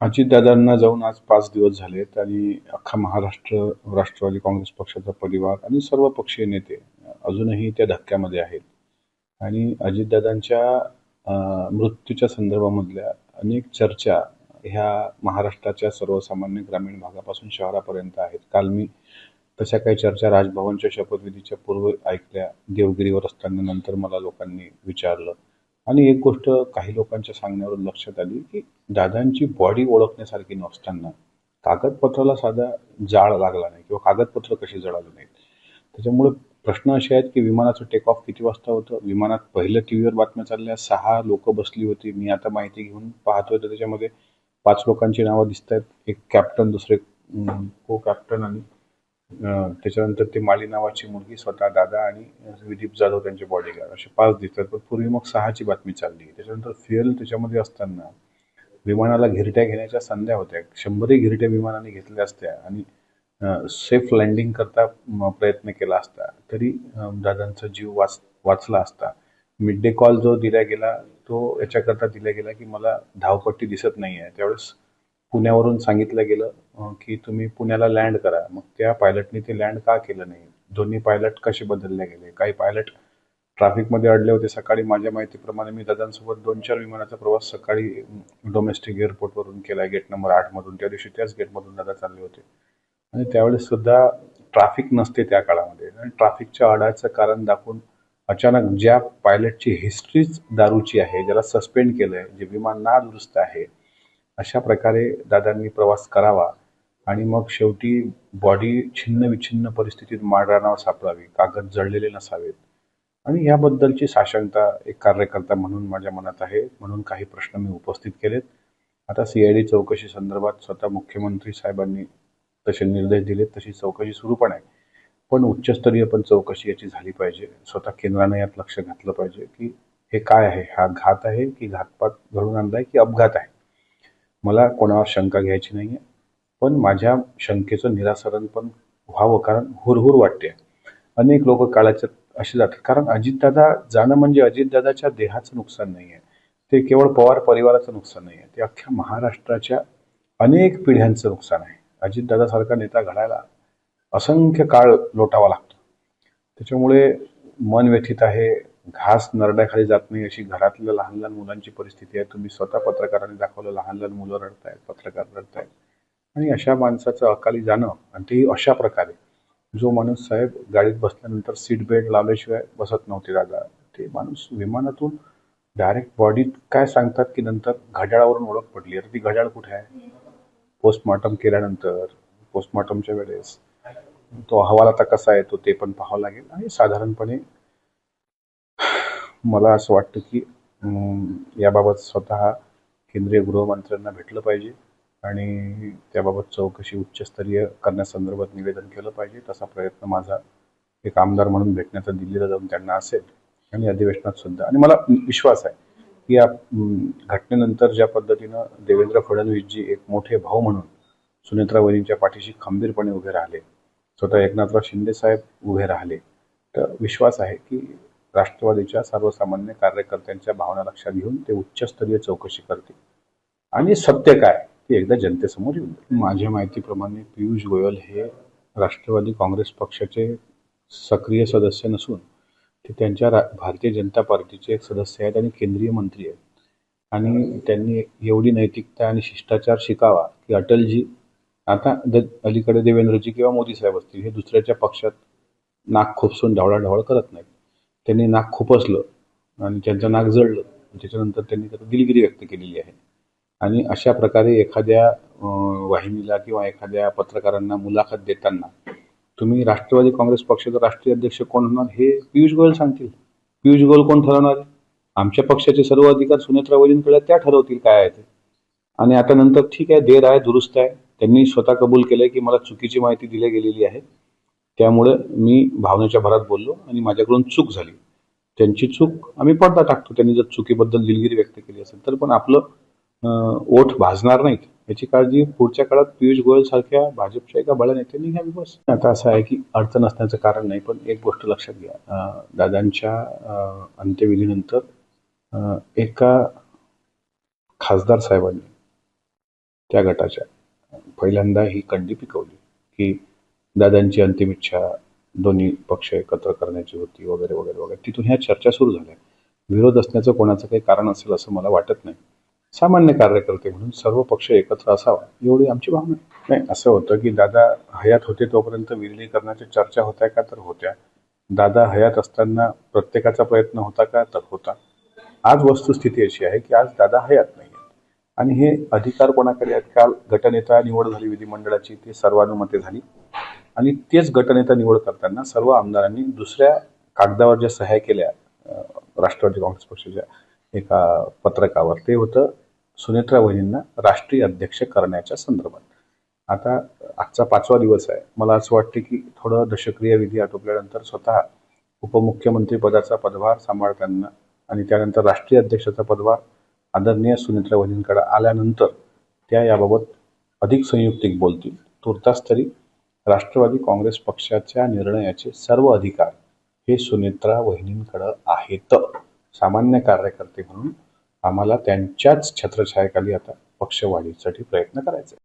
अजितदादांना जाऊन आज 5 दिवस झालेत आणि अख्खा महाराष्ट्र राष्ट्रवादी काँग्रेस पक्षाचा परिवार आणि सर्व पक्षीय नेते अजूनही त्या धक्क्यामध्ये आहेत. आणि अजितदादांच्या मृत्यूच्या संदर्भामधल्या अनेक चर्चा ह्या महाराष्ट्राच्या सर्वसामान्य ग्रामीण भागापासून शहरापर्यंत आहेत. काल मी तशा काही चर्चा राजभवनच्या शपथविधीच्या पूर्व ऐकल्या. देवगिरीवर असताना नंतर मला लोकांनी विचारलं आणि एक गोष्ट काही लोकांच्या सांगण्यावरून लक्षात आली की दादांची बॉडी ओळखण्यासारखी नसताना कागदपत्राला साधा जाळ लागला नाही किंवा कागदपत्र कशी जळाली नाहीत. त्याच्यामुळे प्रश्न असे आहेत की विमानाचं टेक ऑफ किती वाजता होतं. विमानात पहिलं टीव्हीवर बातम्या चालल्या 6 लोक बसली होती. मी आता माहिती घेऊन पाहतोय तर त्याच्यामध्ये 5 लोकांची नावं दिसत आहेत. एक कॅप्टन, दुसरे को कॅप्टन आणि त्याच्यानंतर ते माली नावाची मुलगी, स्वतः दादा आणि विदीप जाधव त्यांचे बॉडीगार्ड, असे 5 दिसतात. पण पूर्वी मग 6ची बातमी चालली. त्याच्यानंतर फ्युएल त्याच्यामध्ये असताना विमानाला घिरट्या घेण्याच्या संध्या होत्या. 100 घिरट्या विमानाने घेतल्या असत्या आणि सेफ लँडिंग करता प्रयत्न केला असता तरी दादांचा जीव वाचला असता. मिड डे कॉल जो दिला गेला तो याच्याकरता दिला गेला की मला धावपट्टी दिसत नाही आहे. त्यावेळेस पुण्यावरून सांगितलं गेलं की तुम्ही पुण्याला लँड करा. मग त्या पायलटनी ते लँड का केलं नाही. दोन्ही पायलट कसे बदलले गेले. काही पायलट ट्रॅफिकमध्ये अडले होते. सकाळी माझ्या माहितीप्रमाणे मी दादांसोबत 2-4 विमानाचा प्रवास सकाळी डोमेस्टिक एअरपोर्टवरून केला, गेट नंबर 8 मधून. त्या दिवशी त्याच गेटमधून दादा चालले होते आणि त्यावेळेस सुद्धा ट्रॅफिक नसते त्या काळामध्ये. आणि ट्रॅफिकच्या अडचणीचं कारण दाखवून अचानक ज्या पायलटची हिस्ट्रीच दारूची आहे, ज्याला सस्पेंड केलंय, जे विमान नादुरुस्त आहे, अशा प्रकारे दादांनी प्रवास करावा आणि मग शेवटी बॉडी छिन्न विछिन्न परिस्थितीत माळरानावर सापडावी, कागद जळलेले नसावेत. आणि याबद्दलची साशंकता एक कार्यकर्ता म्हणून माझ्या मनात आहे. म्हणून काही प्रश्न मी उपस्थित केलेत. आता CID चौकशी संदर्भात स्वतः मुख्यमंत्री साहेबांनी तसे निर्देश दिलेत. तशी चौकशी सुरू पण आहे. पण उच्चस्तरीय पण चौकशी याची झाली पाहिजे. स्वतः केंद्रानं यात लक्ष घातलं पाहिजे की हे काय आहे. हा घात आहे की घातपात घडून आणलाय की अपघात आहे. मला कोणावर शंका घ्यायची नाहीये. पण माझ्या शंकेचं निराकरण पण व्हावं, कारण हुरहुर वाटते. अनेक लोक काळाच्या असे जातात. कारण अजितदादा जाणं म्हणजे अजितदादाच्या देहाचं नुकसान नाही आहे. ते केवळ पवार परिवाराचं नुकसान नाही आहे. ते अख्ख्या महाराष्ट्राच्या अनेक पिढ्यांचं नुकसान आहे. अजितदादासारखा नेता घडायला असंख्य काळ लोटावा लागतो. त्याच्यामुळे मन व्यथित आहे. घास नरड्याखाली जात नाही अशी घरातल्या लहान लहान मुलांची परिस्थिती आहे. तुम्ही स्वतः पत्रकारांनी दाखवलं, लहान लहान मुलं रडतायत, पत्रकार रडतायत. आणि अशा माणसाचं अकाली जाणं, आणि तेही अशा प्रकारे, जो माणूस साहेब गाडीत बसल्यानंतर सीट बेल्ट लावल्याशिवाय बसत नव्हते दादा, ते माणूस विमानातून डायरेक्ट बॉडीत काय सांगतात की नंतर घड्याळावरून ओळख पडली. तर ती घड्याळ कुठे आहे. पोस्टमॉर्टम केल्यानंतर, पोस्टमॉर्टमच्या वेळेस तो अहवाल आता कसा येतो ते पण पाहावं लागेल. आणि साधारणपणे मला असं वाटतं की याबाबत स्वतः केंद्रीय गृहमंत्र्यांना भेटलं पाहिजे आणि त्याबाबत चौकशी उच्चस्तरीय करण्यासंदर्भात निवेदन केलं पाहिजे. तसा प्रयत्न माझा एक आमदार म्हणून भेटण्याचा दिल्लीला जाऊन त्यांना असेल आणि अधिवेशनात सुद्धा. आणि मला विश्वास आहे की या घटनेनंतर ज्या पद्धतीनं देवेंद्र फडणवीसजी एक मोठे भाऊ म्हणून सुनेत्रा वहिनींच्या पाठीशी खंबीरपणे उभे राहिले, स्वतः एकनाथराव शिंदे साहेब उभे राहिले, तर विश्वास आहे की राष्ट्रवादीच्या सर्वसामान्य कार्यकर्त्यांच्या भावना लक्षात घेऊन ते उच्चस्तरीय चौकशी करतील आणि सत्य काय ते एकदा जनतेसमोर येऊन जाईल. माझ्या माहितीप्रमाणे पियुष गोयल हे राष्ट्रवादी काँग्रेस पक्षाचे सक्रिय सदस्य नसून ते त्यांच्या भारतीय जनता पार्टीचे एक सदस्य आहेत आणि केंद्रीय मंत्री आहेत. आणि त्यांनी एवढी नैतिकता आणि शिष्टाचार शिकावा की अटलजी, आता अलीकडे देवेंद्रजी किंवा मोदी साहेब असतील, हे दुसऱ्याच्या पक्षात नाक खुपसून ढवळाढवळ करत नाहीत. त्यांनी नाक खुपसलं आणि त्यांचं नाक जळलं, त्याच्यानंतर त्यांनी त्यात दिलगिरी व्यक्त केलेली आहे. आणि अशा प्रकारे एखाद्या वाहिनीला किंवा एखाद्या पत्रकारांना मुलाखत देताना तुम्ही राष्ट्रवादी काँग्रेस पक्षाचा राष्ट्रीय अध्यक्ष कोण होणार हे पियुष गोयल सांगतील. पियुष गोयल कोण ठरवणार आहे. आमच्या पक्षाचे सर्व अधिकार सुनेत्रा वहिनींकडे, त्या ठरवतील काय आहे ते. आणि आता नंतर ठीक आहे, देर आहे दुरुस्त आहे. त्यांनी स्वतः कबूल केलंय की मला चुकीची माहिती दिली गेलेली आहे, त्यामुळे मी भावनेच्या भरात बोललो आणि माझ्याकडून चूक झाली. त्यांची चूक आम्ही पडदा टाकतो. त्यांनी जर चुकीबद्दल दिलगिरी व्यक्त केली असेल तर, पण आपलं ओठ भाजणार नाहीत याची काळजी पुढच्या काळात पियुष गोयल सारख्या भाजपच्या एका बड्या नेत्यांनी घ्यावी बस. आता असं आहे की अडचण असण्याचं कारण नाही, पण एक गोष्ट लक्षात घ्या. दादांच्या अंत्यविधीनंतर एका खासदार साहेबांनी त्या गटाच्या पहिल्यांदा ही कंडी पिकवली की दादांची अंतिम इच्छा दोन्ही पक्ष एकत्र करण्याची होती वगैरे वगैरे वगैरे. तिथून ह्या चर्चा सुरू झाल्या. विरोध असण्याचं कोणाचं काही कारण असेल असं मला वाटत नाही. सामान्य कार्यकर्ते म्हणून सर्व पक्ष एकत्र असावा एवढी आमची भावना आहे. नाही, असं होतं की दादा हयात होते तोपर्यंत विलिनीकरणाच्या चर्चा होत्या का? तर होत्या. दादा हयात असताना प्रत्येकाचा प्रयत्न होता का? तर होता. आज वस्तुस्थिती अशी आहे की आज दादा हयात नाही आहेत आणि हे अधिकार कोणाकडे आहेत? काल गटनेता निवड झाली विधिमंडळाची, ती सर्वानुमते झाली आणि तेच गटनेता निवड करताना सर्व आमदारांनी दुसऱ्या कागदावर ज्या सह्या केल्या राष्ट्रवादी काँग्रेस पक्षाच्या एका पत्रकावर, ते होतं सुनेत्रा वहिनींना राष्ट्रीय अध्यक्ष करण्याच्या संदर्भात. आता आजचा 5वा दिवस आहे. मला असं वाटतं की थोडं दशक्रिया विधी आटोपल्यानंतर स्वतः उपमुख्यमंत्री पदाचा पदभार सांभाळताना आणि त्यानंतर राष्ट्रीय अध्यक्षाचा पदभार आदरणीय सुनेत्रा वहिनींकडे आल्यानंतर त्या याबाबत अधिक संयुक्तिक बोलतील. तुर्तास तरी राष्ट्रवादी काँग्रेस पक्षाच्या निर्णयाचे सर्व अधिकार हे सुनेत्रा वहिनींकडे आहेत. सामान्य कार्यकर्ते म्हणून आम्हाला त्यांच्याच छत्रछायाखाली आता पक्षवाढीसाठी प्रयत्न करायचे.